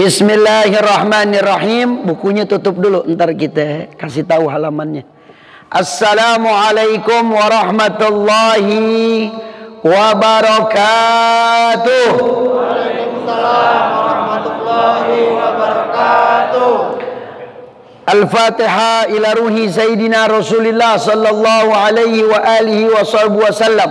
Bismillahirrahmanirrahim. Bukunya tutup dulu, ntar kita kasih tahu halamannya. Assalamualaikum warahmatullahi wabarakatuh. Waalaikumsalam warahmatullahi wabarakatuh. Al-Fatihah ila ruhi Sayyidina Rasulillah sallallahu alaihi wa alihi wa sahbihi wasallam.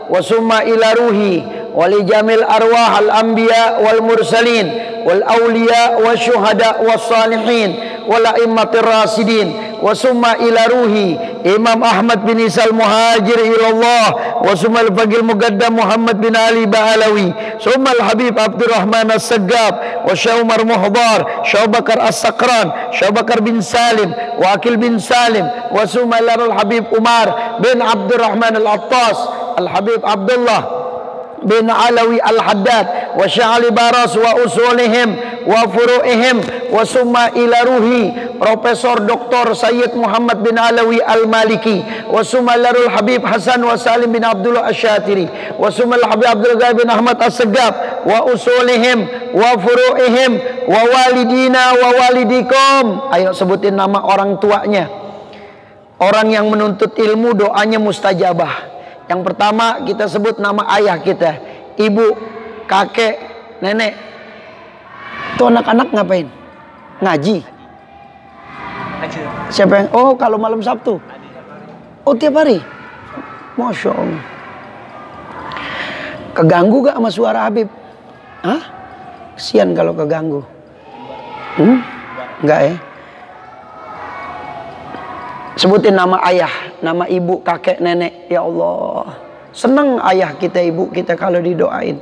Wa summa ila ruhi wali jamil arwah al-anbiya wal mursalin wal awliya wa syuhada was salihin wal a'immatir rasidin. Wa summa ila ruhi Imam Ahmad bin Isal Muhajir ilallah. Wa summa al-faqil muqaddam Muhammad bin Ali Ba'alawi. Summa al-Habib Abdurrahman As-Saggab. Wa Syekh Umar Muhdar, Syekh Bakar As-Sakran, Syekh Bakar bin Salim, Wakil bin Salim. Wa summa ila al-Habib Umar bin Abdurrahman Al-Attas, Al-Habib Abdullah bin Alawi Al-Haddad, wa Sya'ali Baras wa usulihim wa furu'ihim. Wa summa ila ruhi Profesor Dr. Sayyid Muhammad bin Alawi Al-Maliki. Wa summa ila Habib Hasan wa Salim bin Abdullah Asyatiri. Wa summa ila Habib Abdul Ghaib bin Ahmad As-Saggab wa usulihim wa furu'ihim wa walidina wa walidikum. Ayo sebutin nama orang tuanya. Orang yang menuntut ilmu doanya mustajabah. Yang pertama kita sebut nama ayah kita, ibu, kakek, nenek. Tuh anak-anak ngapain? Ngaji. Siapa yang? Oh, kalau malam Sabtu. Oh, tiap hari. Masya Allah. Keganggu gak sama suara Habib? Hah? Kesian kalau keganggu. Enggak ya? Sebutin nama ayah, nama ibu, kakek, nenek. Ya Allah, senang ayah kita, ibu kita kalau didoain.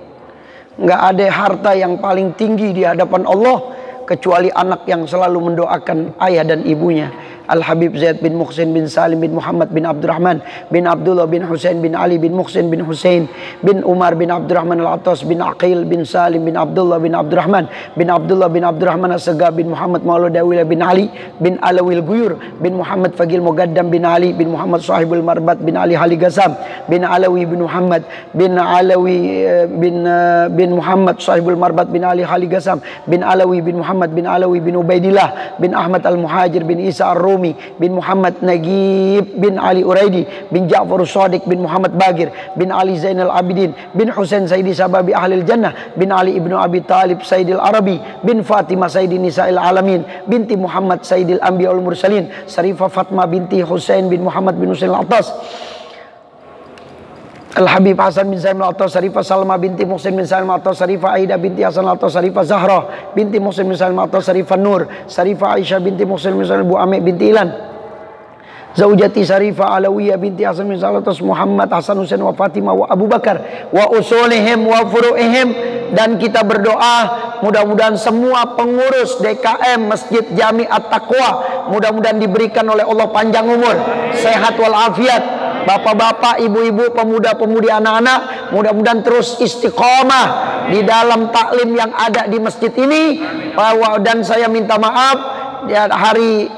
Nggak ada harta yang paling tinggi di hadapan Allah kecuali anak yang selalu mendoakan ayah dan ibunya. Al-Habib Zaid bin Muhsin bin Salim bin Muhammad bin Abdurrahman bin Abdullah bin Husain bin Ali bin Muhsin bin Husain bin Umar bin Abdurrahman Al-Attas bin Aqil bin Salim bin Abdullah bin Abdurrahman bin Abdullah bin Abdurrahman As-Sagab bin Muhammad Maulud Dawila bin Ali bin Alawil Guyur bin Muhammad Fagil Mugaddam bin Ali bin Muhammad Sahibul Marbat bin Ali Haligasam bin Alawi bin Muhammad bin Alawi bin Muhammad Sahibul Marbat bin Ali Haligasam bin Alawi bin Muhammad bin Alawi bin Ubaidillah bin Ahmad Al-Muhajir bin Isa Ar-Rumi bin Muhammad Nagib bin Ali Uraidi bin Ja'far Shadiq bin Muhammad Bagir bin Ali Zainal Abidin bin Husain Sayyidi Sababi Ahlil Jannah bin Ali ibnu Abi Talib Sayyidil Arabi bin Fatimah Sayyidi Nisa'il Alamin binti Muhammad Sayyidil Anbiya wal Mursalin Sarifah Fatmah binti Husain bin Muhammad bin Husain Al-Attas Al-Habib Hasan bin Salim Al-Attas Sarifah Salma binti Muhsin bin Salim Al-Attas Sarifah Aida binti Hasan Al-Attas Sarifah Zahra binti Muhsin bin Salim Al-Attas Sarifah Nur Sarifah Aisyah binti Muhsin bin Salim Bu Amik binti Ilan Zaujati Sarifah Alawiyah binti Hasan bin Salim Al-Attas Muhammad Hasan Husain wa Fatimah wa Abu Bakar wa usulihim wa furu'ihim. Dan kita berdoa mudah-mudahan semua pengurus DKM Masjid Jami At-Taqwa mudah-mudahan diberikan oleh Allah panjang umur, sehat walafiat. Bapak-bapak, ibu-ibu, pemuda-pemudi, anak-anak mudah-mudahan terus istiqomah di dalam taklim yang ada di masjid ini. Dan saya minta maaf ya, hari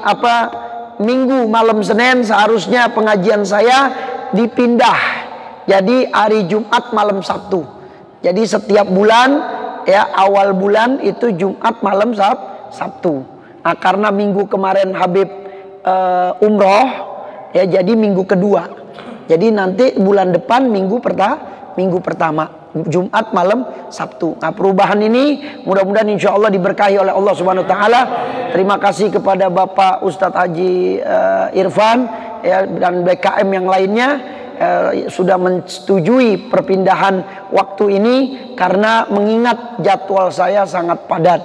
Minggu malam Senin seharusnya pengajian saya dipindah jadi hari Jumat malam Sabtu. Jadi setiap bulan ya, awal bulan itu Jumat malam Sabtu. Nah, karena minggu kemarin Habib umroh ya, jadi minggu kedua. Jadi nanti bulan depan minggu pertama Jumat malam Sabtu. Nah, perubahan ini mudah-mudahan insya Allah diberkahi oleh Allah Subhanahu Wa Taala. Terima kasih kepada Bapak Ustadz Haji Irfan ya, dan BKM yang lainnya sudah menyetujui perpindahan waktu ini karena mengingat jadwal saya sangat padat.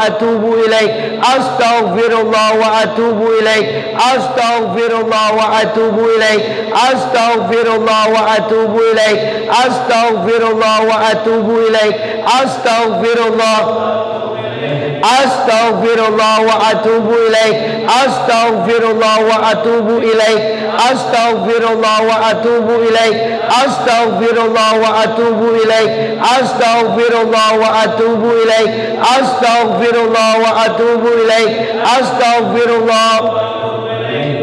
atubu ilaik. Astaghfirullah wa atubu ilaik. Astaghfirullah wa atubu ilaik. Astaghfirullah wa atubu ilaik. Astaghfirullah wa atubu ilaik. Astaghfirullah. Astaghfirullah wa atubu ilaik. Astaghfirullah wa atubu ilaik. Astaghfirullah wa atubu ilaik. Astaghfirullah wa atubu ilaik. Astaghfirullah wa atubu ilaik. Astaghfirullah wa atubu ilaik. Astaghfirullah.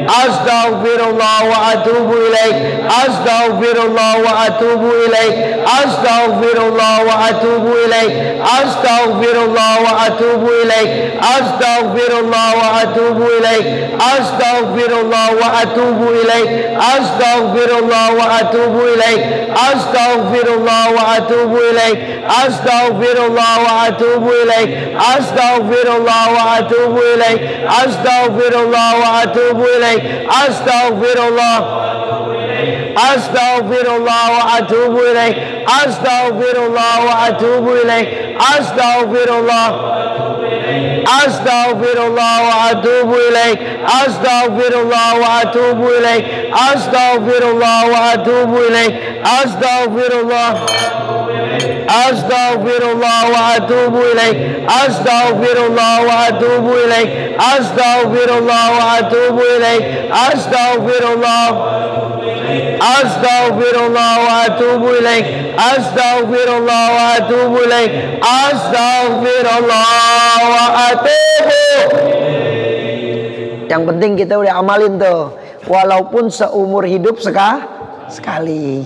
Astaghfirullah wa atubu ilaik. Astaghfirullah wa atubu ilaik. Astaghfirullah wa atubu ilaik. Astaghfirullah wa atubu ilaik. Astaghfirullah wa atubu ilaik. Astaghfirullah wa atubu ilaik. Astaghfirullah wa atubu ilaik. Astaghfirullah wa atubu ilaik. Astaghfirullah wa atubu ilaik. Astaghfirullah wa atubu ilaik. Astaghfirullah wa atubu ilaik. Astaghfirullah. Astaghfirullah wa atubu ilaik. Astaghfirullah wa atubu ilaik. Astaghfirullah. Astaghfirullah wa atubu ilaik. Astaghfirullah wa atubu ilaik. Astaghfirullah wa atubu ilaik. Astaghfirullah. Astaghfirullah wa atubu ilaik. Astaghfirullah wa atubu ilaik. Astaghfirullah wa atubu ilaik. Astaghfirullah. Astaghfirullah wa atubu ilaik. Astaghfirullah wa atubu ilaik. Astaghfirullah wa atubu. Yang penting kita udah amalin tuh, walaupun seumur hidup sekali.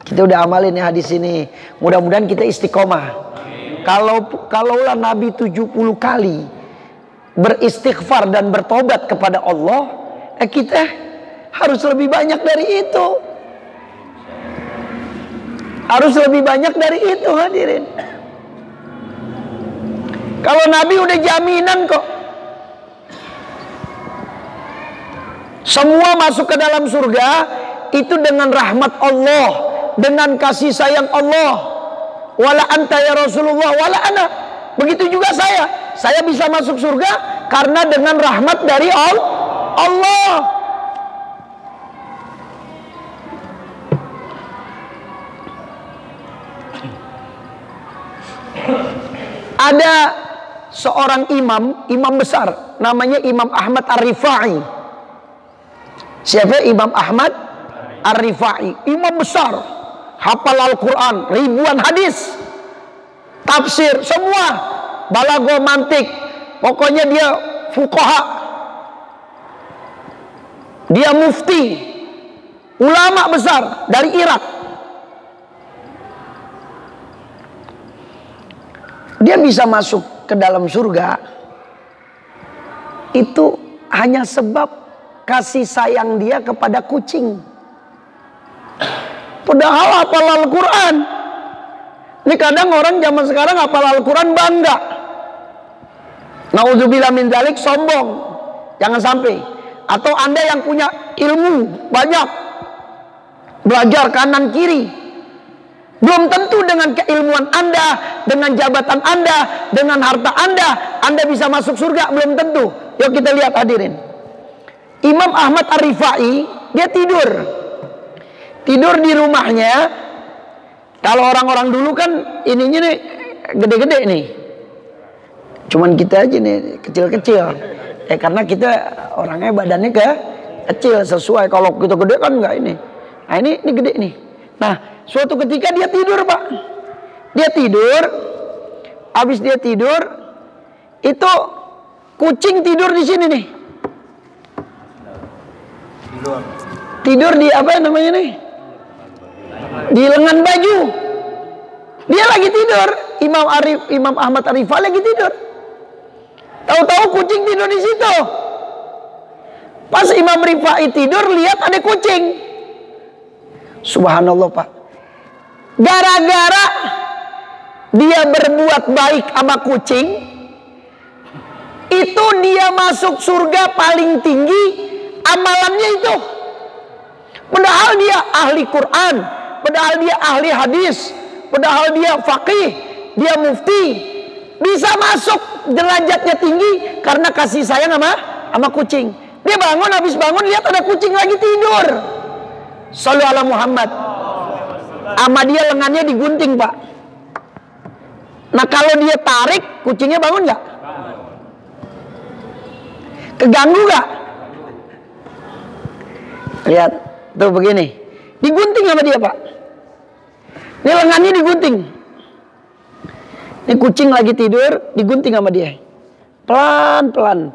Kita udah amalin ya hadis ini. Mudah-mudahan kita istiqomah. Kalaulah Nabi 70 kali beristighfar dan bertobat kepada Allah, kita harus lebih banyak dari itu. Harus lebih banyak dari itu, hadirin. Kalau Nabi udah jaminan kok, semua masuk ke dalam surga itu dengan rahmat Allah, dengan kasih sayang Allah. Wala anta ya Rasulullah, wala ana. Begitu juga saya bisa masuk surga karena dengan rahmat dari Allah. Ada seorang imam besar, namanya Imam Ahmad Ar-Rifai. Siapa? Imam Ahmad Ar-Rifai, imam besar, hafal Al-Quran, ribuan hadis, tafsir, semua, balaghah, mantik, pokoknya dia fuqaha, dia mufti, ulama besar dari Irak. Dia bisa masuk ke dalam surga itu hanya sebab kasih sayang dia kepada kucing. Padahal hafal Al-Quran. Ini kadang orang zaman sekarang hafal Al-Quran bangga. Nauzubillah min dzalik, sombong. Jangan sampai. Atau Anda yang punya ilmu banyak, belajar kanan kiri, belum tentu dengan keilmuan Anda, dengan jabatan Anda, dengan harta Anda bisa masuk surga. Belum tentu. Yuk kita lihat hadirin. Imam Ahmad Ar-Rifai, dia tidur di rumahnya. Kalau orang-orang dulu kan ininya nih gede-gede nih, cuman kita aja nih kecil-kecil. Karena kita orangnya badannya kecil sesuai. Kalau kita gede kan enggak ini. Nah ini gede nih. Nah suatu ketika dia tidur, Pak. Dia tidur. Habis dia tidur, itu kucing tidur di sini nih. Tidur di apa namanya nih? Di lengan baju. Dia lagi tidur. Imam Ahmad Ar-Rifai lagi tidur. Tahu-tahu kucing tidur di situ. Pas Imam Rifai tidur, lihat ada kucing. Subhanallah, Pak. Gara-gara dia berbuat baik sama kucing, itu dia masuk surga paling tinggi amalannya itu. Padahal dia ahli Quran, padahal dia ahli hadis, padahal dia faqih, dia mufti, bisa masuk derajatnya tinggi karena kasih sayang sama kucing. Dia bangun, habis bangun lihat ada kucing lagi tidur. Shallu ala Muhammad. Sama dia lengannya digunting, Pak. Nah kalau dia tarik, kucingnya bangun nggak? Keganggu nggak? Lihat, tuh begini. Digunting sama dia, Pak. Ini lengannya digunting. Ini kucing lagi tidur, digunting sama dia. Pelan-pelan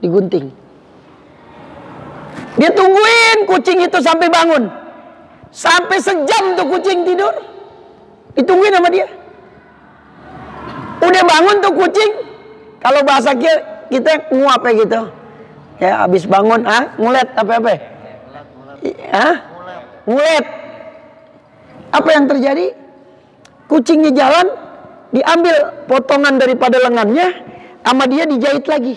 digunting. Dia tungguin kucing itu sampai bangun. Sampai sejam tuh kucing tidur. Ditungguin sama dia. Udah bangun tuh kucing. Kalau bahasa kita nguap ya gitu. Ya habis bangun, ngulet apa-apa? Ngulet. Apa yang terjadi? Kucingnya jalan, diambil potongan daripada lengannya, sama dia dijahit lagi.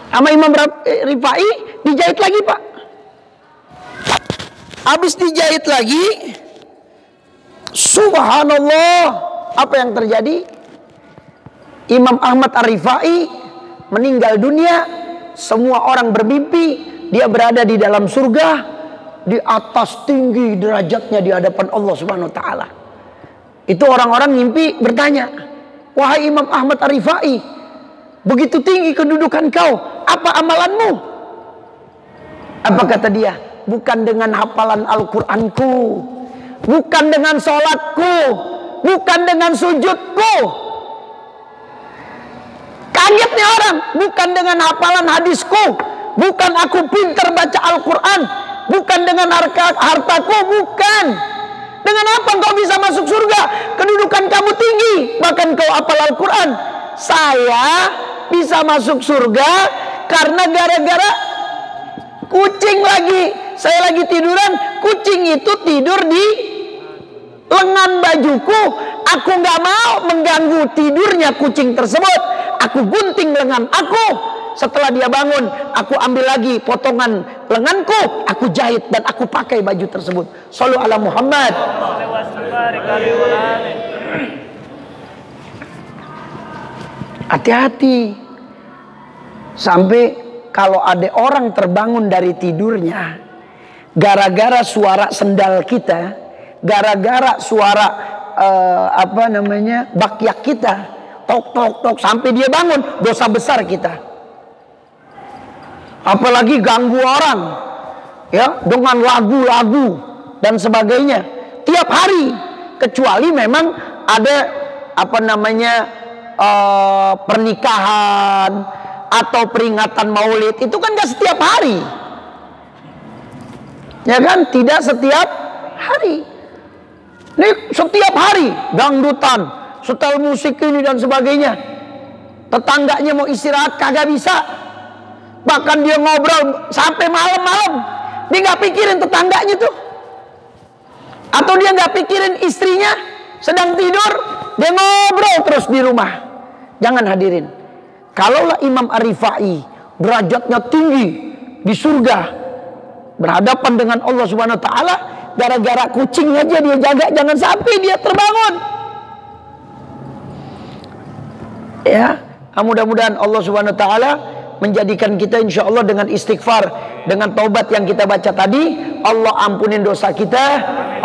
Sama Imam Rifai dijahit lagi, Pak. Habis dijahit lagi, subhanallah, apa yang terjadi? Imam Ahmad Ar-Rifai meninggal dunia. Semua orang bermimpi dia berada di dalam surga, di atas tinggi derajatnya di hadapan Allah Subhanahu wa taala. Itu orang-orang mimpi bertanya, "Wahai Imam Ahmad Ar-Rifai, begitu tinggi kedudukan kau, apa amalanmu?" Apa kata dia? "Bukan dengan hafalan Al-Qur'anku, bukan dengan sholatku, bukan dengan sujudku." Kaget nih orang. "Bukan dengan hafalan hadisku, bukan aku pintar baca Al-Quran, bukan dengan hartaku, bukan. Dengan apa engkau bisa masuk surga? Kedudukan kamu tinggi, bahkan kau hafal Al-Quran. Saya bisa masuk surga karena gara-gara kucing saya lagi tiduran, kucing itu tidur di lengan bajuku. Aku nggak mau mengganggu tidurnya kucing tersebut. Aku gunting lengan aku. Setelah dia bangun, aku ambil lagi potongan lenganku, aku jahit dan aku pakai baju tersebut." Shallu ala Muhammad. Hati-hati. Sampai kalau ada orang terbangun dari tidurnya gara-gara suara sendal kita, gara-gara suara bakyak kita, tok tok tok, sampai dia bangun, dosa besar kita. Apalagi ganggu orang ya dengan lagu-lagu dan sebagainya tiap hari, kecuali memang ada pernikahan atau peringatan Maulid, itu kan gak setiap hari, ya kan, tidak setiap hari. Ini setiap hari dangdutan, setel musik ini dan sebagainya. Tetangganya mau istirahat kagak bisa. Bahkan dia ngobrol sampai malam-malam. Dia gak pikirin tetangganya tuh. Atau dia gak pikirin istrinya sedang tidur, dia ngobrol terus di rumah. Jangan hadirin. Kalaulah Imam Ar-Rifai derajatnya tinggi di surga, berhadapan dengan Allah Subhanahu wa taala, gara-gara kucing aja dia jaga jangan sampai dia terbangun. Ya, mudah-mudahan Allah Subhanahu wa taala menjadikan kita insyaallah dengan istighfar, dengan taubat yang kita baca tadi, Allah ampunin dosa kita,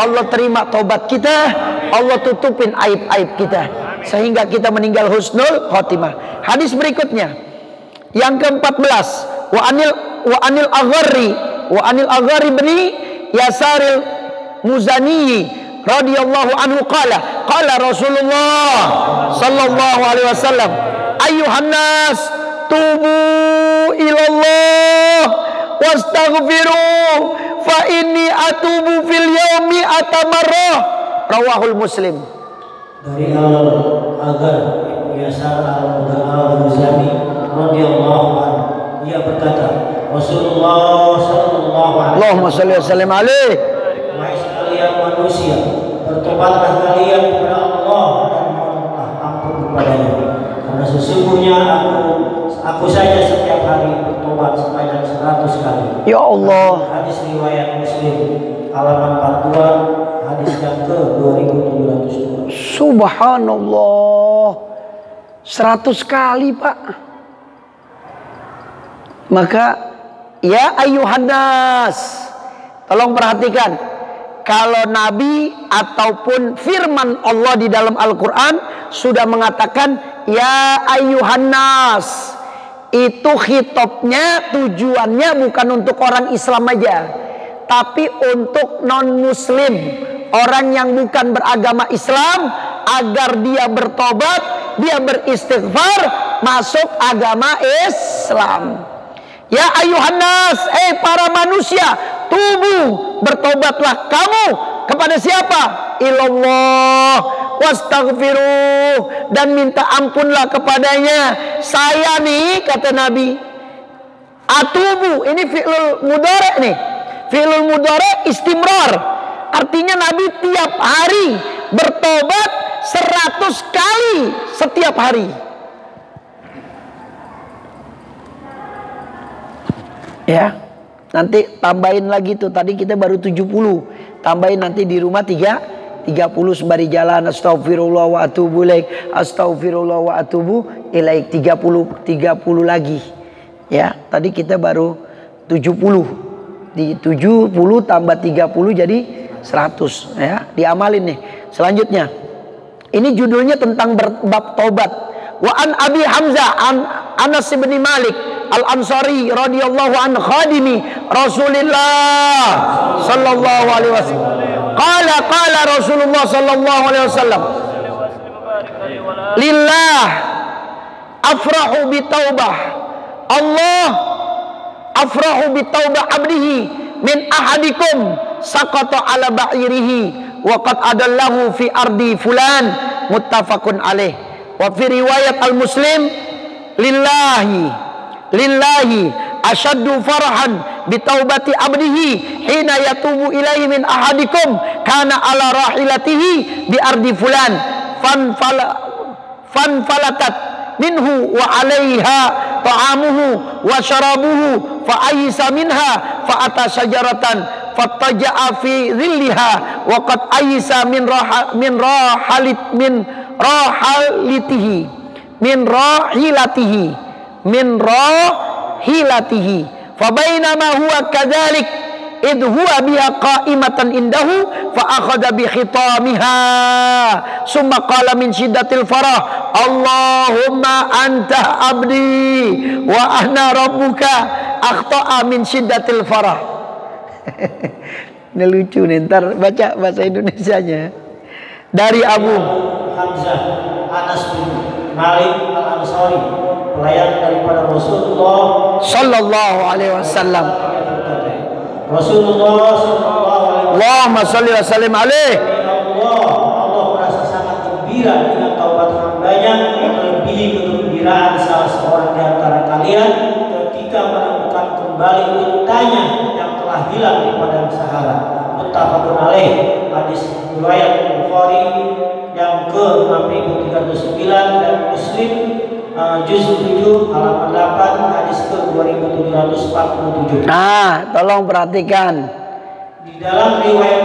Allah terima taubat kita, Allah tutupin aib-aib kita sehingga kita meninggal husnul khotimah. Hadis berikutnya yang ke-14, wa anil Agharri bin Yasaril Muzani radhiyallahu anhu qala Rasulullah sallallahu alaihi wasallam, ayyuhan nas tubu ilallah wastaghfiru fa inni atubu fil yaumi atamarrah, rawahul Muslim. Dari Al-Aghar Yasar Al-Muzani radhiyallahu anhu, ia berkata, Rasulullah sallallahu alaihi wasallam, Allahumma shalli wa sallim alaihi, wahai sekalian manusia, bertobatlah kalian kepada Allah dan mohonlah ampun kepadanya, karena sesungguhnya aku saja setiap hari bertobat sebanyak 100 kali. Ya Allah. Hadis riwayat Muslim halaman 42, hadis yang ke 2702. Subhanallah. 100 kali, Pak. Maka ya ayuhan nas, tolong perhatikan, kalau Nabi ataupun firman Allah di dalam Al-Quran sudah mengatakan ya ayuhan nas, itu khitabnya, tujuannya bukan untuk orang Islam aja, tapi untuk non-muslim, orang yang bukan beragama Islam, agar dia bertobat, dia beristighfar, masuk agama Islam. Ya ayuhan nas, para manusia, tubu, bertobatlah kamu kepada siapa? Ilallah, wastaghfiruh, dan minta ampunlah kepadanya. Saya nih, kata Nabi, atubu, ini fi'lul mudhari nih. Fi'lul mudhari istimrar, artinya Nabi tiap hari bertobat 100 kali setiap hari. Ya, nanti tambahin lagi tuh, tadi kita baru 70, tambahin nanti di rumah 30 sembari jalan, astagfirullah wa atubu ilaik, astagfirullah wa atubu ilaik, 30 lagi. Ya, tadi kita baru 70, di 70 tambah 30 jadi 100. Ya, diamalin nih. Selanjutnya, ini judulnya tentang bab tobat. Wa an Abi Hamzah an Anas bin Malik Al-Ansari radhiyallahu an khadimi Rasulillah sallallahu alaihi wasallam. Qala Rasulullah sallallahu alaihi wasallam, lillah afrahu bitaubah, Allah afrahu bitaubah abdihi min ahadikum saqata ala ba'irihi wa qad adallahu fi ardi fulan, muttafaqun alaih. Wa fi riwayat al-Muslim, lillahi asyaddu farahan bitaubati abdihi hina yatubu ilaihi min ahadikum kana ala rahilatihi bi ardi fulan fanfalatat minhu wa alaiha ta'amuhu wa syarabuhu fa ayisa minha fa ata sajaratan fattaja'a fi dhilliha wa qad ayisa min rahilatihi fa bainama huwa kadzalik id huwa biha qa'imatan indahu fa akhadha bi khitamiha summa qala min shiddatil farah Allahumma anta abdi wa ana rabbuka akhta'a min shiddatil farah. Ini lucu nih, ntar baca bahasa Indonesianya. Dari Abu Hamzah Anas bin Malik Al-Ansari, pelayan daripada Rasulullah sallallahu alaihi wasallam. Rasulullah sallallahu alaihi wasallam, Allahumma shalli wa sallim alaihi. Allah merasa sangat gembira dengan taubat hambanya yang melebihi kegembiraan salah seorang di antara kalian ketika menemukan kembali untanya yang telah hilang di padang Sahara. Muttafaqun alaih. Hadis riwayat Bukhari yang ke-6309 dan Muslim juz 7 halaman 8 hadis ke-2747. Nah, tolong perhatikan. Di dalam riwayat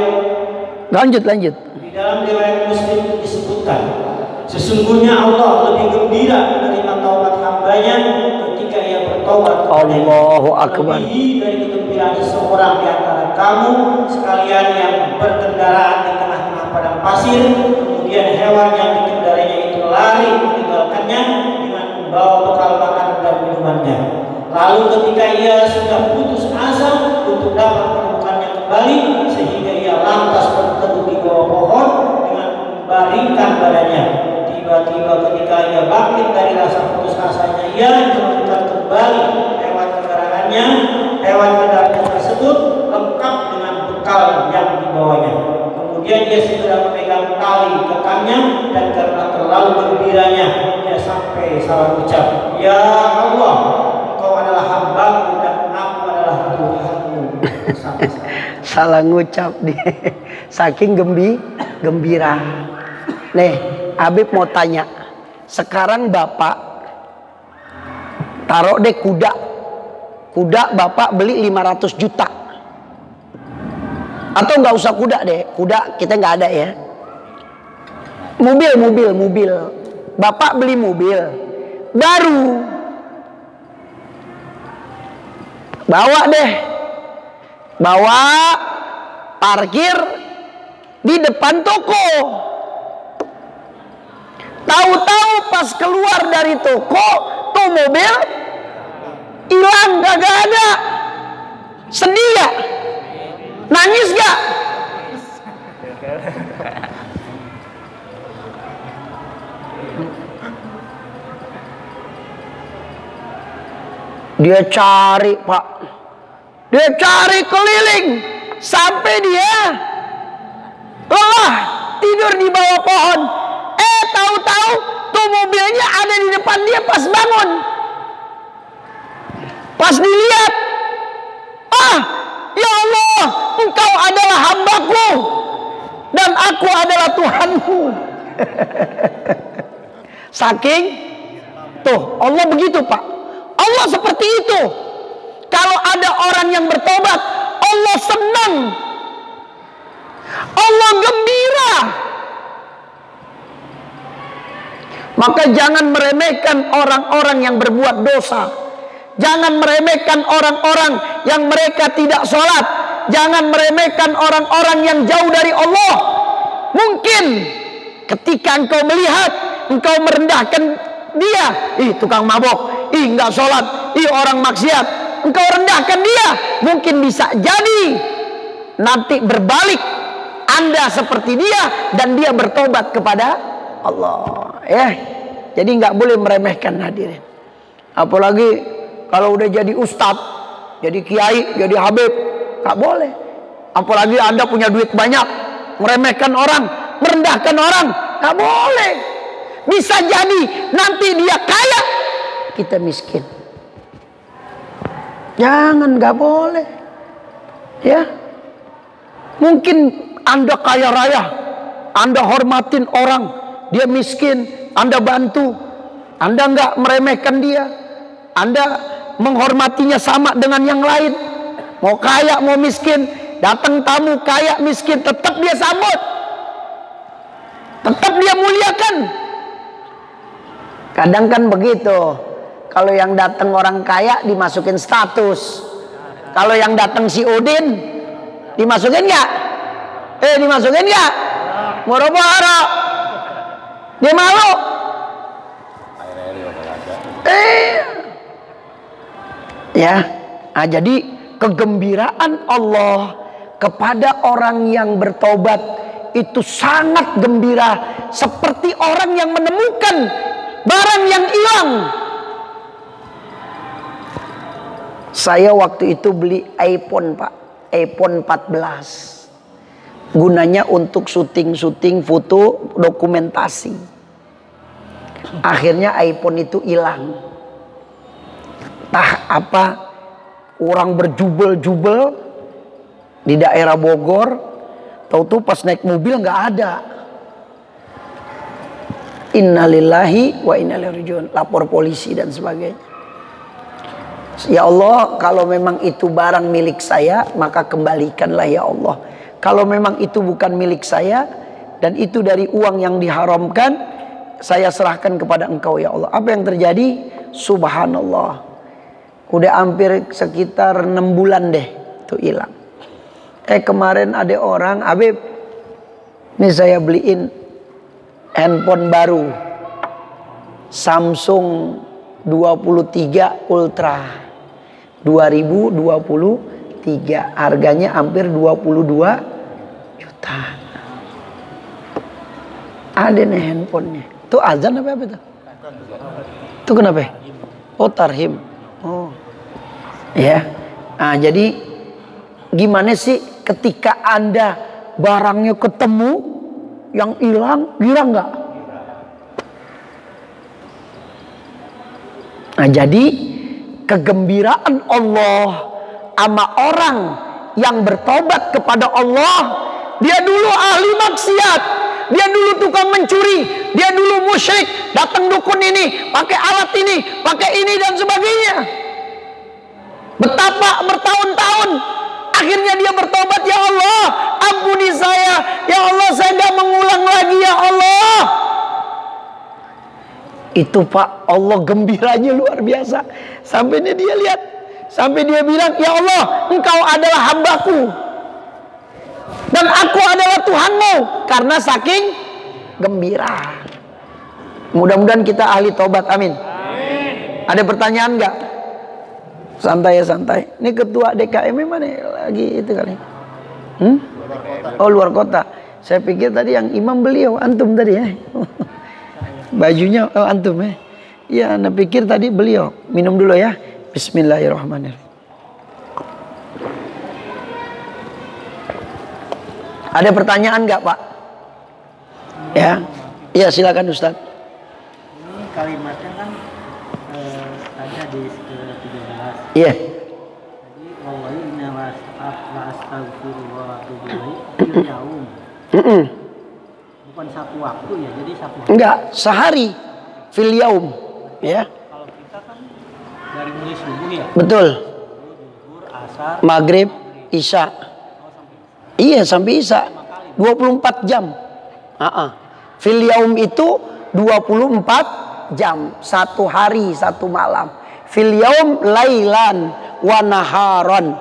Lanjut. Di dalam riwayat Muslim disebutkan, sesungguhnya Allah lebih gembira menerima taubat hambanya ketika ia bertobat. Allahu akbar. Lebih dari kegembiraan seseorang di antara kamu sekalian yang berkendaraan di tengah-tengah padang pasir, kemudian hewan yang dikendarainya itu lari meninggalkannya dengan membawa bekal makanan dan minumannya. Lalu ketika ia sudah putus asa untuk dapat menemukannya kembali, sehingga ia lantas berteduh di bawah pohon dengan membaringkan badannya. Tiba-tiba ketika ia bangkit dari rasa putus asanya, ia menemukan kembali hewan kendaraannya. Hewan kendaraannya tersebut lengkap dengan bekal yang dibawanya. Kemudian dia segera memegang tali kekangnya, dan karena terlalu gembiranya dia sampai salah ucap, ya Allah, Engkau adalah hambaku dan aku adalah Tuhanmu. Salah ngucap dia, saking gembira. Nih, Habib mau tanya, sekarang bapak taruh deh kuda bapak beli 500 juta, atau nggak usah kuda deh, kuda kita nggak ada ya, mobil Bapak beli mobil baru, bawa deh, bawa parkir di depan toko. Tahu-tahu pas keluar dari toko, tuh mobil hilang, kagak ada. Sedih gak? Nangis gak? Dia cari, Pak. Dia cari keliling sampai dia lelah tidur di bawah pohon. Tahu-tahu tuh mobilnya ada di depan dia pas bangun. Pas dilihat, ya Allah, Engkau adalah hambaku dan aku adalah Tuhanmu. Saking tuh Allah begitu, Pak. Allah seperti itu. Kalau ada orang yang bertobat, Allah senang, Allah gembira. Maka jangan meremehkan orang-orang yang berbuat dosa. Jangan meremehkan orang-orang yang mereka tidak sholat. Jangan meremehkan orang-orang yang jauh dari Allah. Mungkin ketika engkau melihat, engkau merendahkan dia, tukang mabok, nggak sholat, orang maksiat, engkau rendahkan dia, mungkin bisa jadi nanti berbalik, Anda seperti dia dan dia bertobat kepada Allah. Jadi nggak boleh meremehkan, hadirin. Apalagi kalau udah jadi ustadz, jadi kiai, jadi habib, nggak boleh. Apalagi Anda punya duit banyak, meremehkan orang, merendahkan orang, nggak boleh. Bisa jadi nanti dia kaya, kita miskin. Jangan, nggak boleh. Ya, mungkin Anda kaya raya, Anda hormatin orang, dia miskin, Anda bantu, Anda nggak meremehkan dia, Anda menghormatinya sama dengan yang lain. Mau kaya mau miskin, datang tamu kaya miskin, tetap dia sambut, tetap dia muliakan. Kadang kan begitu, kalau yang datang orang kaya dimasukin status, kalau yang datang si Udin dimasukin nggak? Dimasukin nggak? Moro-moro, dia malu. Jadi kegembiraan Allah kepada orang yang bertobat itu sangat gembira, seperti orang yang menemukan barang yang hilang. Saya waktu itu beli iPhone, Pak, iPhone 14. Gunanya untuk syuting-syuting foto dokumentasi. Akhirnya iPhone itu hilang. Orang berjubel-jubel di daerah Bogor, tahu-tahu pas naik mobil nggak ada. Innalillahi wa inna ilaihi raji'un, lapor polisi dan sebagainya. Ya Allah, kalau memang itu barang milik saya, maka kembalikanlah ya Allah. Kalau memang itu bukan milik saya dan itu dari uang yang diharamkan, saya serahkan kepada Engkau ya Allah. Apa yang terjadi? Subhanallah, udah hampir sekitar 6 bulan deh tuh hilang. Kemarin ada orang, Habib, ini saya beliin handphone baru, Samsung 23 Ultra 2023, harganya hampir 22 juta. Ada nih handphonenya. Tuh azan apa itu? Itu kenapa? Oh, tarhim. Oh, ya. Jadi gimana sih ketika Anda barangnya ketemu, yang hilang, girang nggak? Jadi kegembiraan Allah sama orang yang bertobat kepada Allah. Dia dulu ahli maksiat, dia dulu tukang mencuri, dia dulu musyrik, datang dukun ini, pakai alat ini, pakai ini dan sebagainya. Betapa bertahun-tahun, akhirnya dia bertobat, ya Allah, ampuni saya, ya Allah, saya tidak mengulang lagi, ya Allah. Itu Pak, Allah gembiranya luar biasa. Sampai dia lihat, sampai dia bilang, ya Allah, Engkau adalah hambaku dan aku adalah Tuhanmu. Karena saking gembira. Mudah-mudahan kita ahli tobat, amin. Ada pertanyaan nggak? Santai ya, santai. Ini ketua DKM mana lagi itu kali? Oh, luar kota. Saya pikir tadi yang imam beliau, antum tadi ya. Bajunya antum ya. Ya, anda pikir tadi beliau. Minum dulu ya. Bismillahirrahmanirrahim. Ada pertanyaan nggak, Pak? Ya. Iya, silakan Ustaz. Ini kalimatnya kan ada di ke-13. Iya. Jadi wallahi inna la astaghfirullah wa atubu ilaihi yaum. Bukan satu waktu ya, jadi satu hari. Enggak, sehari fil yaum, ya. Kalau kita kan dari mulai subuh ya. Betul. Zuhur, asar, Maghrib, isya. Iya, sampai isya. 24 jam. Fil yaum itu 24 jam, satu hari, satu malam. Fil yaum lailan wa naharon.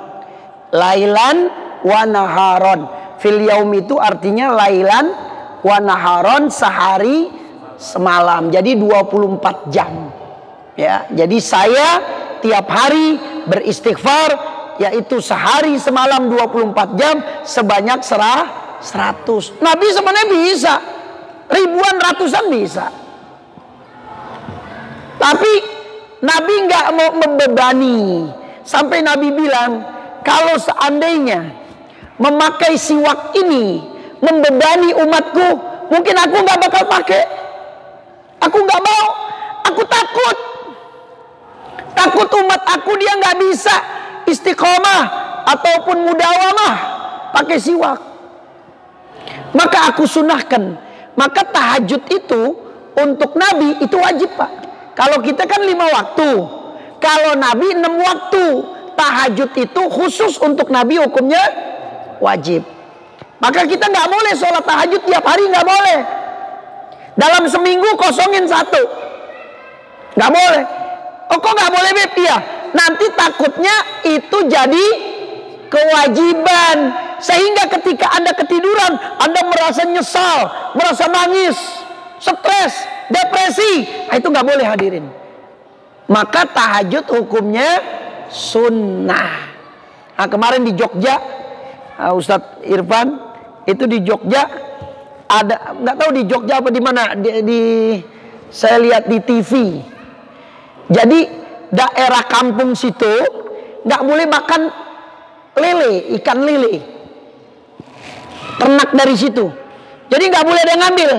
Lailan wa naharon. Fil yaum itu artinya lailan wa naharon, sehari semalam. Jadi 24 jam. Ya, jadi saya tiap hari beristighfar, yaitu sehari semalam 24 jam sebanyak 100. Nabi sebenarnya bisa ribuan, ratusan bisa. Tapi Nabi nggak mau membebani. Sampai Nabi bilang, kalau seandainya memakai siwak ini membebani umatku, mungkin aku nggak bakal pakai. Aku nggak mau. Aku takut. Takut umat aku dia nggak bisa istiqomah ataupun mudawamah pakai siwak. Maka aku sunahkan. Maka tahajud itu untuk Nabi itu wajib, Pak. Kalau kita kan 5 waktu. Kalau Nabi 6 waktu. Tahajud itu khusus untuk Nabi hukumnya wajib. Maka kita nggak boleh sholat tahajud tiap hari, nggak boleh. Dalam seminggu kosongin 1. Nggak boleh. Oh, kok nggak boleh, Beb? Iya. Nanti takutnya itu jadi kewajiban. Sehingga ketika Anda ketiduran, Anda merasa nyesal, merasa nangis, stres, depresi. Nah, itu nggak boleh, hadirin. Maka tahajud hukumnya sunnah. Nah, kemarin di Jogja, Ustadz Irfan itu di Jogja ada, nggak tahu di Jogja apa di mana, saya lihat di TV. Jadi daerah kampung situ nggak boleh makan lele, ikan lele, ternak dari situ. Jadi nggak boleh ada yang ngambil.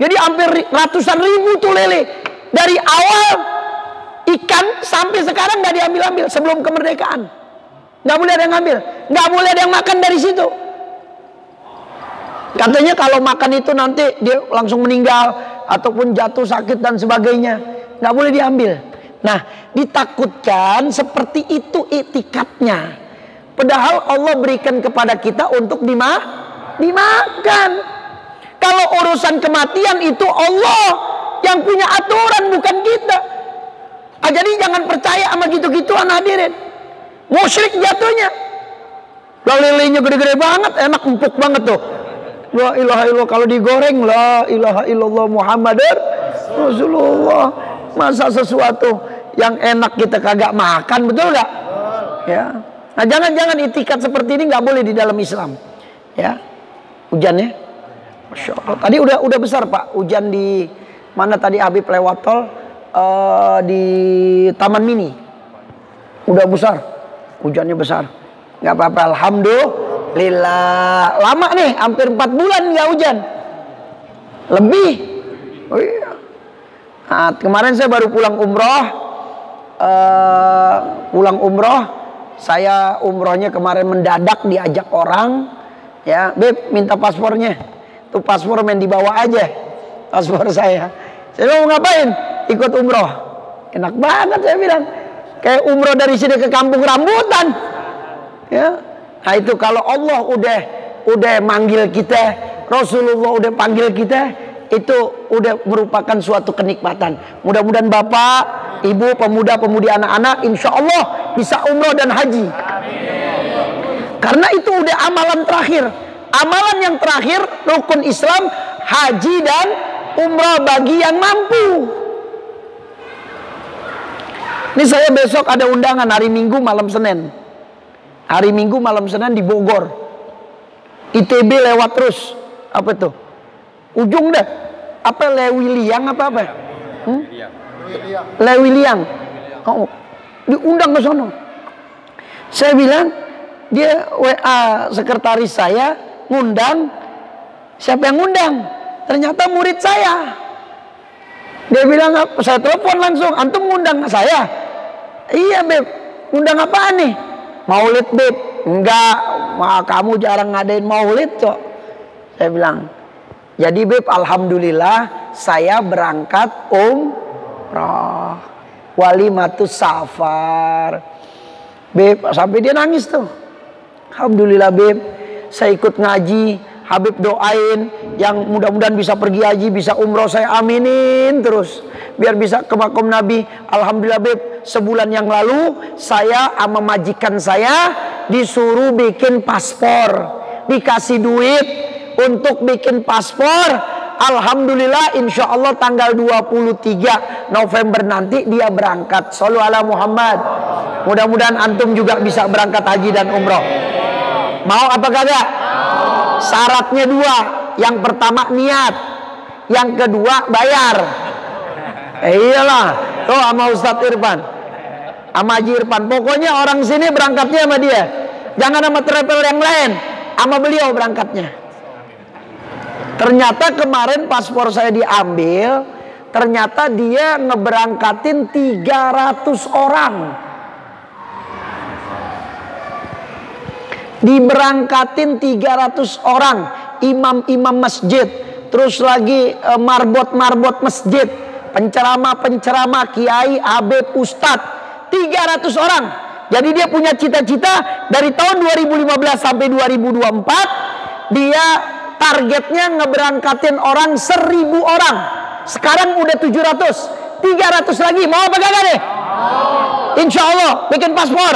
Jadi hampir ratusan ribu tuh lele dari awal ikan sampai sekarang nggak diambil-ambil sebelum kemerdekaan. Nggak boleh ada yang ngambil, nggak boleh ada yang makan dari situ. Katanya kalau makan itu nanti dia langsung meninggal ataupun jatuh sakit dan sebagainya, nggak boleh diambil. Nah, ditakutkan seperti itu itikadnya. Padahal Allah berikan kepada kita untuk dimakan. Kalau urusan kematian itu Allah yang punya aturan, bukan kita. Jadi jangan percaya sama gitu-gituan, hadirin. Musyrik jatuhnya. Lelenya gede-gede banget, enak, empuk banget tuh. La ilaha illallah, kalau digoreng la ilaha illallah Muhammadar Rasulullah. Masa sesuatu yang enak kita kagak makan, betul nggak? Ya. Nah, jangan itikat seperti ini nggak boleh di dalam Islam. Ya. Hujannya, Masya Allah. Tadi udah besar, Pak. Hujan di mana tadi Habib lewat tol, di Taman Mini. Udah besar. Hujannya besar. Nggak apa-apa, alhamdulillah. Lama nih, hampir 4 bulan nggak hujan. Lebih. Oh iya. Nah, kemarin saya baru pulang umroh. Saya umrohnya kemarin mendadak, diajak orang. Ya, Beb, minta paspornya. Tuh paspor main dibawa aja. Paspor saya. Saya mau ngapain? Ikut umroh. Enak banget, saya bilang. Kayak umroh dari sini ke kampung rambutan. Ya. Nah, itu kalau Allah udah manggil kita, Rasulullah udah panggil kita, itu udah merupakan suatu kenikmatan. Mudah-mudahan Bapak, Ibu, pemuda-pemudi, anak-anak insya Allah bisa umroh dan haji. Karena itu udah amalan terakhir. Amalan yang terakhir rukun Islam, haji dan umroh bagi yang mampu. Ini saya besok ada undangan hari Minggu malam Senin. Hari Minggu malam Senin di Bogor. ITB lewat terus. Apa tuh? Ujung dah. Apa Lewiliang apa? Lewiliang. Oh, diundang ke sono. Saya bilang, dia WA sekretaris saya ngundang. Siapa yang ngundang? Ternyata murid saya. Dia bilang, saya telepon langsung, antum ngundang saya? Iya Beb, ngundang apaan nih? Maulid Beb. Enggak, kamu jarang ngadain maulid kok. Saya bilang, jadi Beb, alhamdulillah saya berangkat umrah. Walimatus safar. Beb, sampai dia nangis tuh. Alhamdulillah Beb, saya ikut ngaji. Habib doain yang mudah-mudahan bisa pergi haji, bisa umroh, saya aminin terus. Biar bisa ke makom Nabi. Alhamdulillah Beb, sebulan yang lalu saya sama majikan saya disuruh bikin paspor. Dikasih duit untuk bikin paspor. Alhamdulillah insya Allah tanggal 23 November nanti dia berangkat. Shallu ala Muhammad. Mudah-mudahan antum juga bisa berangkat haji dan umroh. Mau apa kagak? Syaratnya dua. Yang pertama niat, yang kedua bayar. Iyalah. Tuh sama Ustadz Irfan, sama Haji Irfan. Pokoknya orang sini berangkatnya sama dia. Jangan sama travel yang lain, sama beliau berangkatnya. Ternyata kemarin paspor saya diambil. Ternyata dia ngeberangkatin 300 orang. Diberangkatin 300 orang. Imam-imam masjid. Terus lagi marbot-marbot masjid. Penceramah-penceramah, kiai, habib, ustadz. 300 orang. Jadi dia punya cita-cita dari tahun 2015 sampai 2024. Dia targetnya ngeberangkatin orang 1000 orang. Sekarang udah 700. 300 lagi. Mau apa kagak deh? Insya Allah bikin paspor.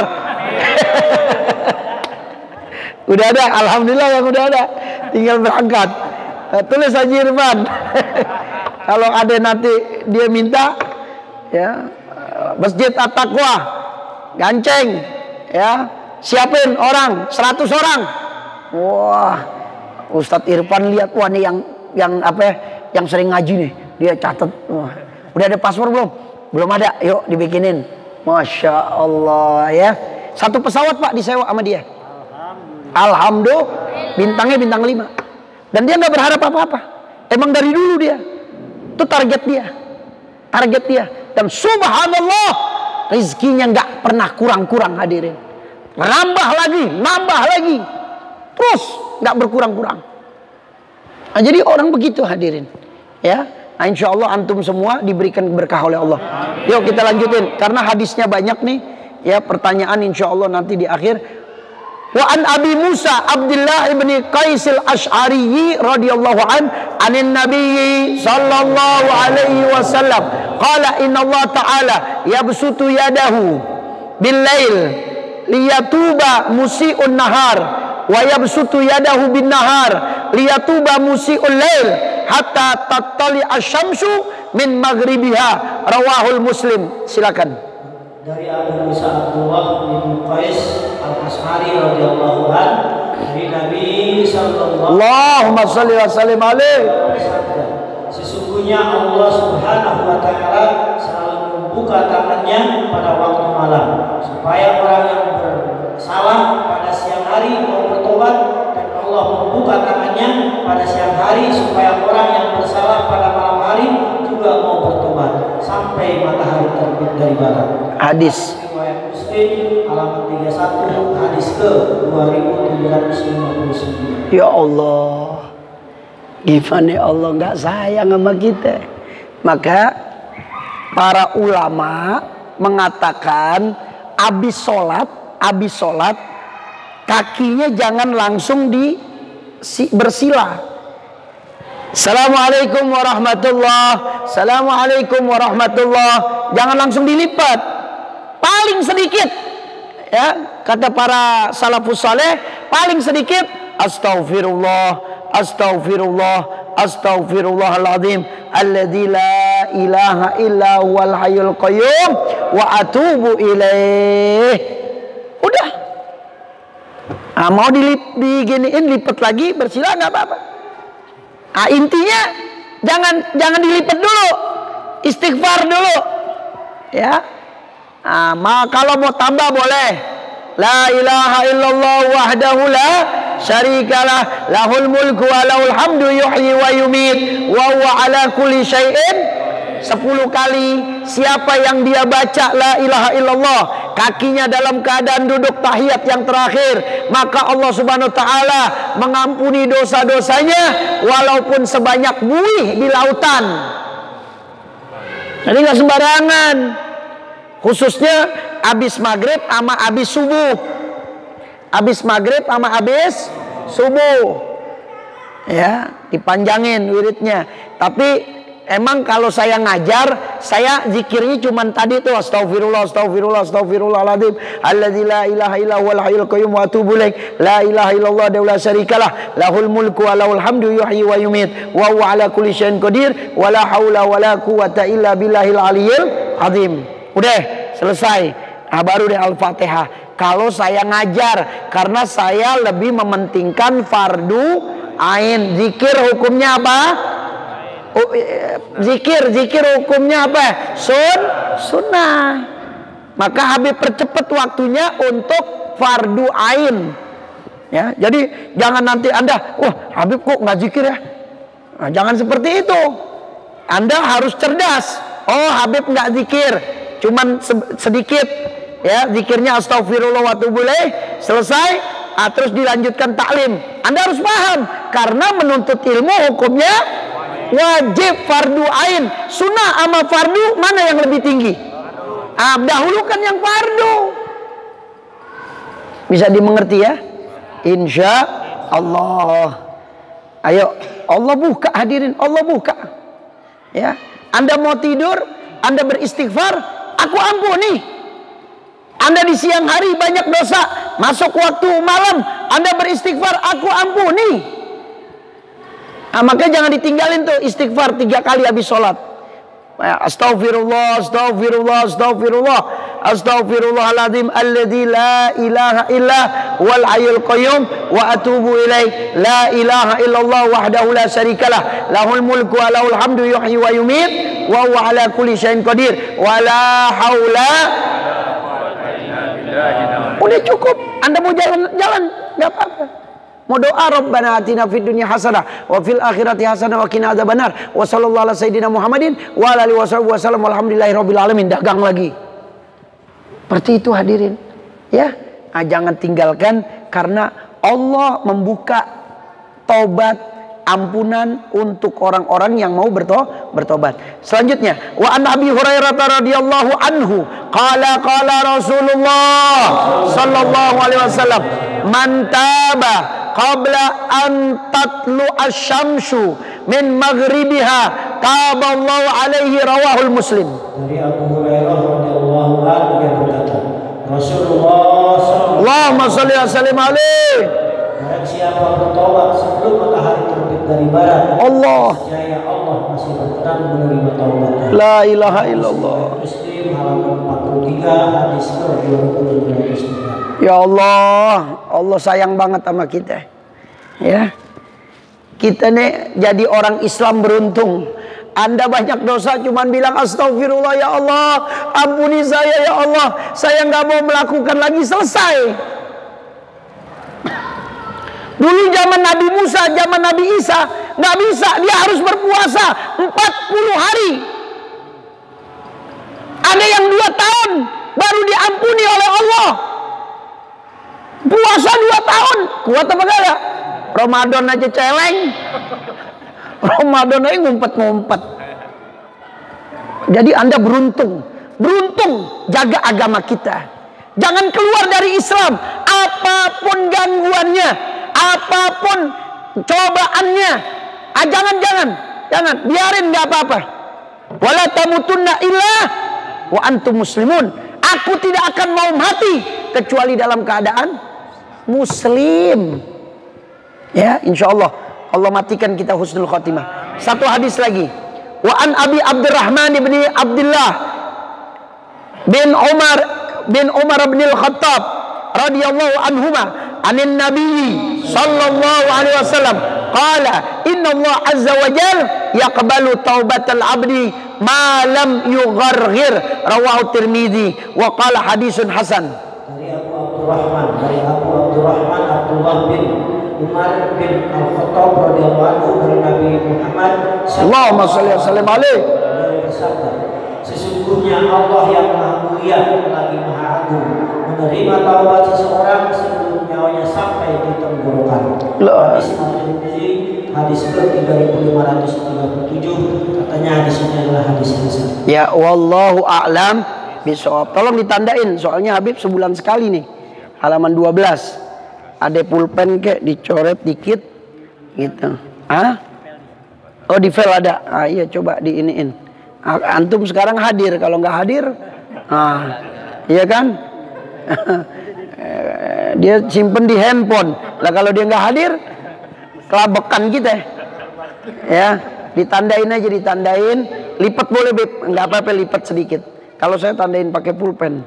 Udah ada, alhamdulillah yang udah ada. Tinggal berangkat. Tulis Haji Irfan. Kalau ada nanti dia minta, ya, Masjid At-Taqwa, Ganceng, ya, siapin orang 100 orang. Wah, Ustadz Irfan lihat, wah nih yang apa ya, yang sering ngaji nih, dia catat. Wah, udah ada paspor belum? Belum ada. Yuk dibikinin. Masya Allah ya. Satu pesawat Pak disewa sama dia. Alhamdulillah, bintangnya bintang 5. Dan dia nggak berharap apa-apa. Emang dari dulu dia. Itu target dia. Target dia. Dan subhanallah, rezekinya nggak pernah kurang-kurang hadirin. Nambah lagi. Terus nggak berkurang-kurang. Nah, jadi orang begitu hadirin. Ya. Nah, insya Allah antum semua diberikan berkah oleh Allah. Yuk kita lanjutin. Karena hadisnya banyak nih. Ya, pertanyaan insya Allah nanti di akhir. Wa an Abi Musa Abdullah ibn Qais al-Ash'ari radhiyallahu anin Nabi sallallahu alaihi wasallam qala inna Allah ta'ala yabsutu yadahu bil lail liyatuba musii'un nahar wa yabsutu yadahu bin nahar liyatuba musii'ul lail hatta tattali asy-syamsu min maghribiha rawahul Muslim. Silakan. Dari Abu Musa Abdullah bin Qais al-Ash'ari radhiyallahu anhu dari Nabi sallallahu Allahumma shalli wa sallim alaihi. Sesungguhnya Allah Subhanahu wa taala selalu membuka tangannya pada waktu malam supaya orang yang bersalah pada siang hari mau bertobat, dan Allah membuka tangannya pada siang hari supaya orang yang bersalah pada malam hari juga mau bertobat sampai matahari terbit dari barat. Hadis riwayat Muslim halaman 31 hadis ke 2759. Ya Allah, gimana Allah nggak sayang sama kita? Maka para ulama mengatakan habis sholat kakinya jangan langsung bersila. Assalamualaikum warahmatullah. Assalamualaikum warahmatullah. Jangan langsung dilipat. Paling sedikit, ya, kata para salafus saleh, paling sedikit astaghfirullah, astaghfirullah, astaghfirullahaladzim alladzi la ilaha illa huwal hayyul qayyum wa atubu ilaih. Udah. Nah, mau diginiin lipat lagi bersila nggak apa-apa. Nah, intinya jangan dilipat dulu, istighfar dulu, ya. Nah, kalau mau tambah boleh. La ilaha illallah wahdahu la syarikalah, lahul mulku wa lahul hamdu yuhyi wa yumit wa huwa ala kulli syai'in 10 kali. Siapa yang dia baca la ilaha illallah, kakinya dalam keadaan duduk tahiyat yang terakhir, maka Allah Subhanahu wa taala mengampuni dosa-dosanya walaupun sebanyak buih di lautan. Jadi nggak sembarangan. Khususnya habis maghrib sama habis subuh. Habis maghrib sama habis subuh. Ya, dipanjangin wiridnya. Tapi emang kalau saya ngajar, saya zikirnya cuman tadi tuh astagfirullah, astagfirullah, astagfirullahaladzim alladzi la ilaha illa huwal hayyul qayyum wa atubu ilaih, la ilaha illallah la syarikalah, lahul mulku wa lahul hamdu yuhyi wa yumit wa huwa ala kulli syai'in qadir wa la haula wa la quwwata illa billahil aliyyil azim. Udah selesai. Nah, baru deh Al-Fatihah. Kalau saya ngajar, karena saya lebih mementingkan fardu ain. Zikir hukumnya apa? Zikir hukumnya apa? Sunnah. Maka Habib percepat waktunya untuk fardu ain. Ya, jadi jangan nanti Anda, wah Habib kok nggak zikir ya? Nah, jangan seperti itu. Anda harus cerdas. Oh, Habib nggak zikir, cuman sedikit. Ya, zikirnya astagfirullah wa atubu ilaih, selesai. Terus dilanjutkan taklim. Anda harus paham, karena menuntut ilmu hukumnya wajib fardu ain. Sunnah sama fardu mana yang lebih tinggi? Dahulukan yang fardu. Bisa dimengerti ya? Insya Allah. Ayo, Allah buka, hadirin, Allah buka. Ya, Anda mau tidur, Anda beristighfar, aku ampuni. Anda di siang hari banyak dosa, masuk waktu malam, Anda beristighfar, aku ampuni. Makanya jangan ditinggalin tuh istighfar 3 kali habis sholat. Astaghfirullah, astaghfirullah, astaghfirullah, astaghfirullahaladzim alladzi la ilaha illa wal hayyul qayyum wa atubu ilaih, la ilaha illallah wahdahu la syarikalah, lahul mulku wa lahul hamdu yuhyi wa yumit wa huwa ala kulli syai'in qadir wa la haula. Udah cukup. Anda mau jalan-jalan nggak apa-apa. Mau doa, Rabbana atina fid dunya hasanah wa fil akhirati hasanah wa qina adzabannar wa sallallahu ala sayyidina Muhammadin wa ala alihi wasallam walhamdulillahirabbil alamin. Dagang lagi. Seperti itu hadirin. Ya, jangan tinggalkan, karena Allah membuka taubat, ampunan untuk orang-orang yang mau bertobat. Selanjutnya, wa an Abi Hurairah radhiyallahu anhu qala Rasulullah sallallahu alaihi wasallam, man taba qabla an tatlu asy-syamsu min maghribiha taballahu alaihi, rawahul Muslim. Dari Abu Hurairah radhiyallahu anhu yang berkata, Rasulullah sallallahu Allahumma shalli wa sallim alaihi, barang siapa bertobat sebelum matahari terbit dari barat, Allah, niscaya Allah masih berkenan menerima taubatnya. la ilaha illallah. Muslim halaman 43 hadis ke-229. Ya Allah, Allah sayang banget sama kita. Ya, kita nih jadi orang Islam beruntung. Anda banyak dosa, cuman bilang astagfirullah ya Allah, ampuni saya ya Allah, saya nggak mau melakukan lagi, selesai. Dulu zaman Nabi Musa, zaman Nabi Isa, nggak bisa, dia harus berpuasa 40 hari. Ada yang 2 tahun baru diampuni oleh Allah. Puasa 2 tahun, kuat apa enggak? Ramadan aja celeng, Ramadan aja ngumpet-ngumpet. Jadi Anda beruntung jaga agama kita. Jangan keluar dari Islam, apapun gangguannya, apapun cobaannya, Jangan, biarin, nggak apa-apa. Wala tamutunna illa wa antum muslimun. Aku tidak akan mau mati kecuali dalam keadaan muslim. Ya, insyaallah Allah matikan kita husnul khotimah. Satu hadis lagi. Wa an Abi Abdurrahman bin Abdullah bin Umar bin Al-Khattab radhiyallahu anhuma anin Nabi sallallahu alaihi wasallam qala inna Allah azza wa jalla yaqbalu taubatal abdi ma lam yugharghir rawahu Tirmidzi wa qala hadisun hasan. Dari Abu Abdurrahman Abdullah bin Umar bin Al-Khattab radhiyallahu anhu dari Nabi Muhammad Allahumma shalli wa sallim alaihi bersabda, sesungguhnya Allah yang Maha Mulia lagi Maha Agung menerima taubat seseorang sebelum nyawanya sampai di tenggorokan. Hadis Al-Tirmidzi hadis ke-3537, katanya hadis ini adalah hadis hasan. Ya, wallahu a'lam bishawab. Tolong ditandain soalnya Habib sebulan sekali nih. Halaman 12. Ada pulpen kek dicoret dikit gitu. Oh, di file ada. Iya, coba diiniin. Antum sekarang hadir, kalau nggak hadir, iya kan? Dia simpen di handphone. Lah kalau dia nggak hadir, kelabekan kita. Ya, ditandain aja, ditandain. Lipat boleh, Beb. Nggak apa-apa, lipat sedikit. Kalau saya tandain pakai pulpen.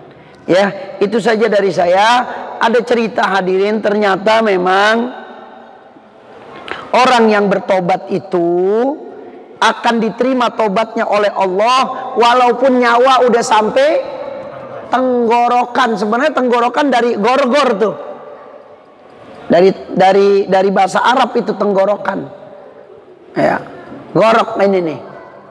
Ya, itu saja dari saya. Ada cerita hadirin, ternyata memang orang yang bertobat itu akan diterima tobatnya oleh Allah walaupun nyawa udah sampai tenggorokan. Sebenarnya tenggorokan dari gorgor tuh. Dari bahasa Arab itu tenggorokan. Ya. Gorok ini nih,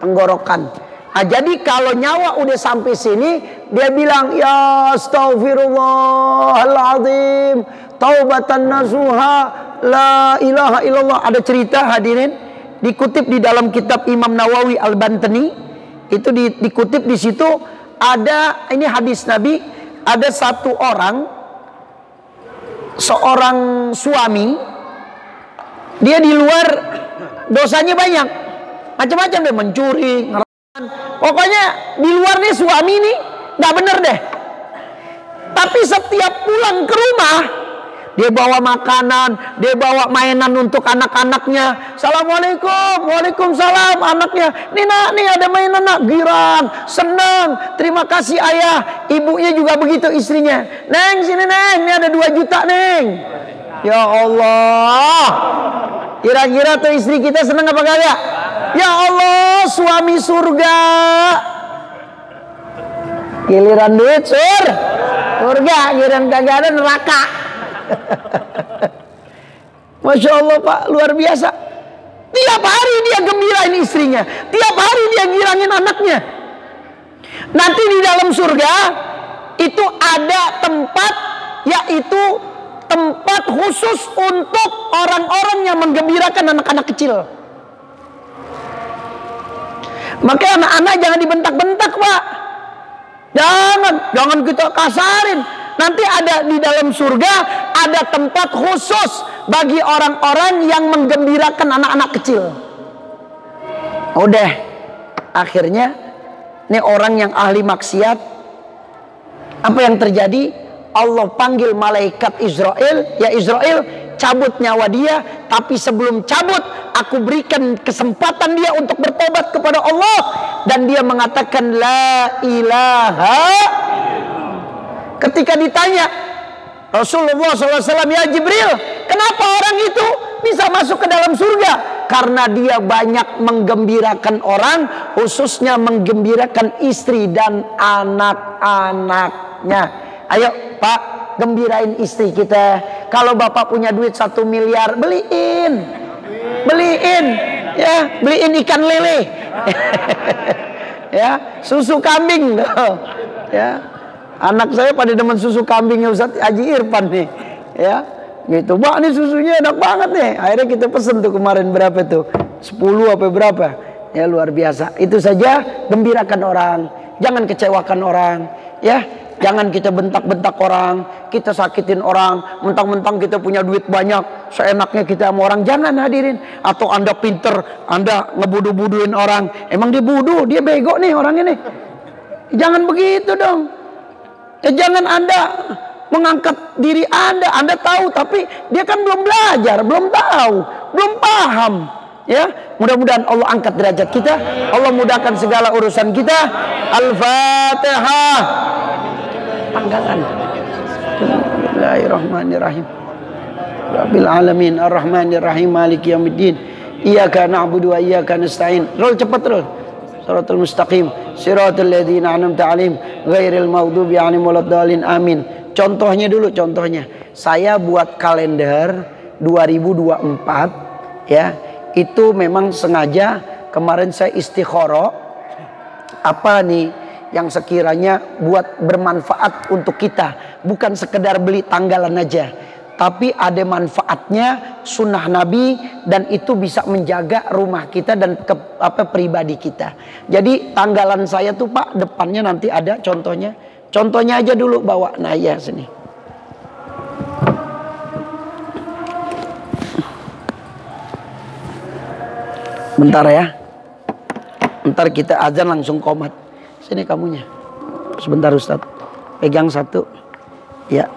tenggorokan. Nah, jadi kalau nyawa udah sampai sini, dia bilang, ya astaghfirullahaladzim, taubatan nasuha, la ilaha illallah. Ada cerita hadirin, dikutip di dalam kitab Imam Nawawi Al-Bantani. Itu dikutip di situ, ada, ini hadis Nabi, ada satu orang, seorang suami, dia di luar dosanya banyak, macam-macam deh, mencuri, pokoknya di luar nih suami nih nggak bener deh. Tapi setiap pulang ke rumah, dia bawa makanan, dia bawa mainan untuk anak-anaknya. Assalamualaikum, waalaikumsalam anaknya. Nih nak, nih ada mainan nak, girang, senang. Terima kasih ayah. Ibunya juga begitu, istrinya. Neng sini neng, ini ada 2 juta neng. Ya Allah, kira-kira tuh istri kita senang apa kagak? Ya Allah, suami surga. Giliran duit surga, giliran kagak ada neraka. Masya Allah Pak, luar biasa. Tiap hari dia gembirain istrinya, tiap hari dia girangin anaknya. Nanti di dalam surga itu ada tempat, yaitu tempat khusus untuk orang-orang yang menggembirakan anak-anak kecil. Maka anak-anak jangan dibentak-bentak Pak. Jangan kita kasarin. Nanti ada di dalam surga ada tempat khusus bagi orang-orang yang menggembirakan anak-anak kecil. Udah, akhirnya ini orang yang ahli maksiat, apa yang terjadi? Allah panggil malaikat Israel, ya Israel, cabut nyawa dia. Tapi sebelum cabut, aku berikan kesempatan dia untuk bertobat kepada Allah. Dan dia mengatakan la ilaha. Ketika ditanya Rasulullah SAW, ya Jibril, kenapa orang itu bisa masuk ke dalam surga? Karena dia banyak menggembirakan orang, khususnya menggembirakan istri dan anak-anaknya. Ayo Pak, gembirain istri kita. Kalau Bapak punya duit 1 miliar, beliin, ya, beliin ikan lele, ya, susu kambing, ya. Anak saya pada demen susu kambingnya Ustaz Haji Irfan nih, ya, gitu. Wah, ini susunya enak banget nih. Akhirnya kita pesen tuh kemarin berapa tuh? 10 apa berapa? Ya luar biasa. Itu saja, gembirakan orang. Jangan kecewakan orang, ya. Jangan kita bentak-bentak orang, kita sakitin orang, mentang-mentang kita punya duit banyak, seenaknya kita sama orang. Jangan hadirin. Atau Anda pinter, Anda ngebudu-buduin orang. Emang dia bodoh, dia bego nih orang ini. Jangan begitu dong. Ya, jangan Anda mengangkat diri Anda tahu, tapi dia kan belum belajar, belum tahu, belum paham. Ya, mudah-mudahan Allah angkat derajat kita, Allah mudahkan segala urusan kita. Al-Fatihah. Panggalan. Bismillahirrahmanirrahim. Rabbil alamin arrahmanir rahim maliki yaumiddin. Iyyaka na'budu wa iyyaka nasta'in. Roll cepat roll. Shiratal mustaqim, shiratal ladzina an'amta 'alaihim ghairil maghdubi 'alaihim waladdallin. Amin. Contohnya dulu, contohnya. Saya buat kalender 2024 ya. Itu memang sengaja kemarin saya istikharah apa nih yang sekiranya buat bermanfaat untuk kita, bukan sekedar beli tanggalan aja, tapi ada manfaatnya, sunnah Nabi, dan itu bisa menjaga rumah kita dan pribadi kita. Jadi tanggalan saya tuh Pak, depannya nanti ada contohnya aja dulu bawa. Nah ya sini. Bentar ya. Ntar kita azan langsung qomat. Sini kamunya. Sebentar Ustadz. Pegang satu. Ya.